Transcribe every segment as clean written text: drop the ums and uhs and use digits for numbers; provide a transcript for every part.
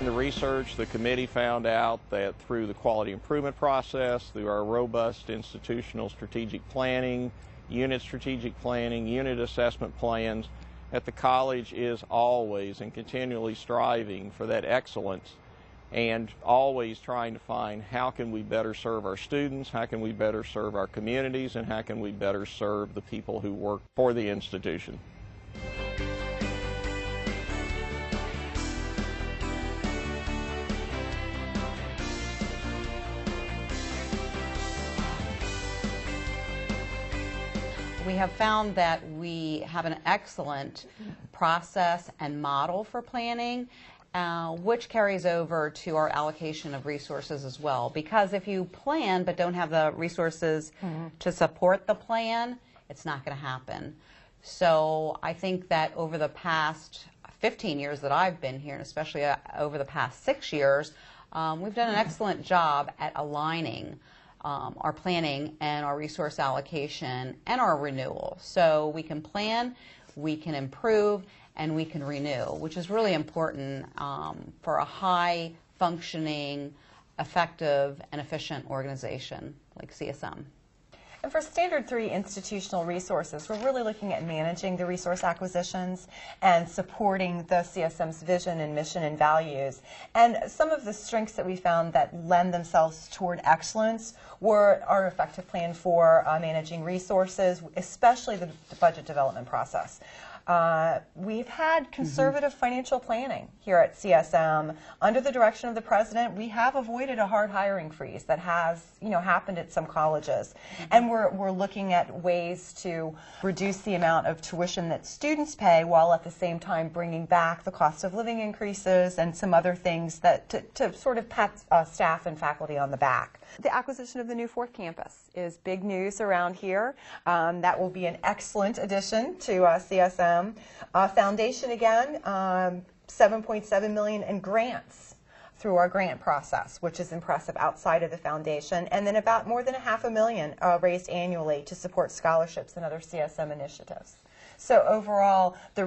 In the research, the committee found out that through the quality improvement process, through our robust institutional strategic planning, unit strategic planning, unit assessment plans, that the college is always and continually striving for that excellence and always trying to find how can we better serve our students, how can we better serve our communities, and how can we better serve the people who work for the institution. We have found that we have an excellent process and model for planning, which carries over to our allocation of resources as well. Because if you plan but don't have the resources to support the plan, it's not going to happen. So I think that over the past 15 years that I've been here, and especially over the past 6 years, we've done an excellent job at aligning our planning and our resource allocation and our renewal. So we can plan, we can improve, and we can renew, which is really important for a high functioning, effective, and efficient organization like CSM. And for Standard 3 institutional resources, we're really looking at managing the resource acquisitions and supporting the CSM's vision and mission and values. And some of the strengths that we found that lend themselves toward excellence were our effective plan for managing resources, especially the budget development process. We've had conservative financial planning here at CSM. Under the direction of the president, we have avoided a hard hiring freeze that has, happened at some colleges. And we're looking at ways to reduce the amount of tuition that students pay while at the same time bringing back the cost of living increases and some other things that to sort of pat staff and faculty on the back. The acquisition of the new 4th campus is big news around here. That will be an excellent addition to CSM. Foundation again, $7.7 million in grants through our grant process, which is impressive outside of the foundation, and then about more than $500,000 raised annually to support scholarships and other CSM initiatives. So overall, the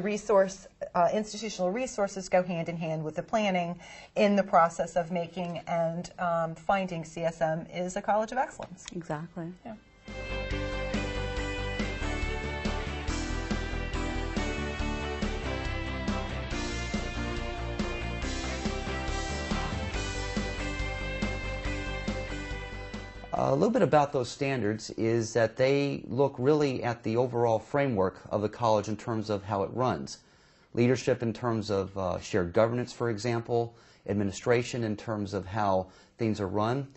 institutional resources go hand in hand with the planning in the process of making and finding CSM is a college of excellence. Exactly. Yeah. A little bit about those standards is that they look really at the overall framework of the college in terms of how it runs. Leadership in terms of shared governance, for example, administration in terms of how things are run.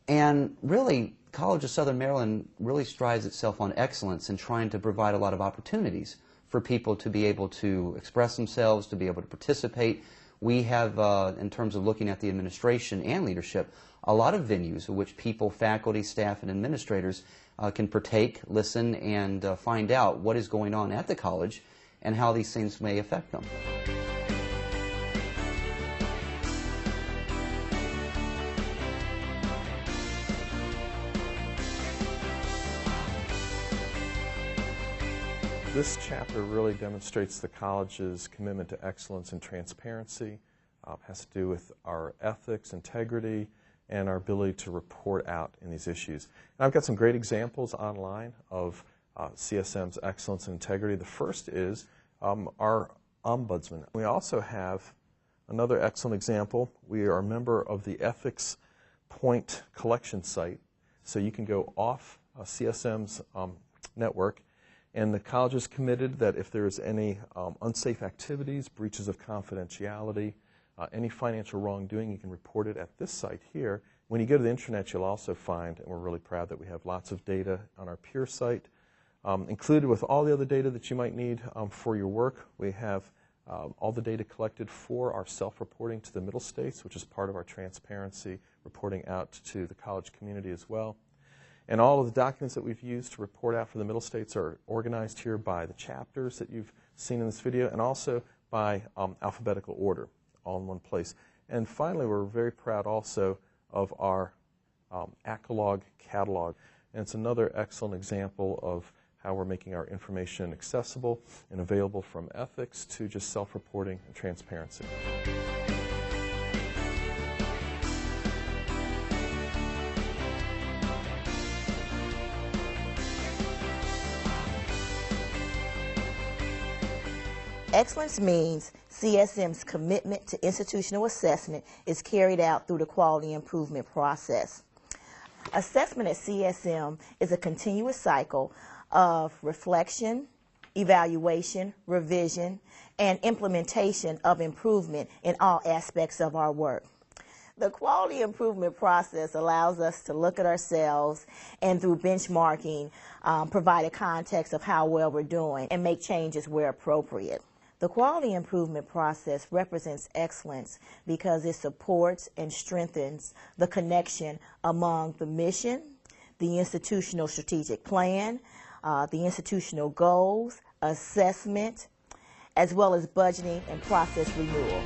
And really, College of Southern Maryland really strives itself on excellence in trying to provide a lot of opportunities for people to be able to express themselves, to be able to participate. We have, in terms of looking at the administration and leadership, a lot of venues in which people, faculty, staff, and administrators can partake, listen, and find out what is going on at the college and how these things may affect them. This chapter really demonstrates the college's commitment to excellence and transparency. Has to do with our ethics, integrity, and our ability to report out in these issues. And I've got some great examples online of CSM's excellence and integrity. The first is our ombudsman. We also have another excellent example. We are a member of the Ethics Point collection site, so you can go off CSM's network, and the college is committed that if there is any unsafe activities, breaches of confidentiality, any financial wrongdoing, you can report it at this site here. When you go to the intranet, you'll also find, and we're really proud that we have lots of data on our peer site. Included with all the other data that you might need for your work, we have all the data collected for our self-reporting to the Middle States, which is part of our transparency reporting out to the college community as well. And all of the documents that we've used to report out for the Middle States are organized here by the chapters that you've seen in this video, and also by alphabetical order, all in one place. And finally, we're very proud also of our Accolog catalog. And it's another excellent example of how we're making our information accessible and available, from ethics to just self-reporting and transparency. Excellence means CSM's commitment to institutional assessment is carried out through the quality improvement process. Assessment at CSM is a continuous cycle of reflection, evaluation, revision, and implementation of improvement in all aspects of our work. The quality improvement process allows us to look at ourselves and through benchmarking provide a context of how well we're doing and make changes where appropriate. The quality improvement process represents excellence because it supports and strengthens the connection among the mission, the institutional strategic plan, the institutional goals, assessment, as well as budgeting and process renewal.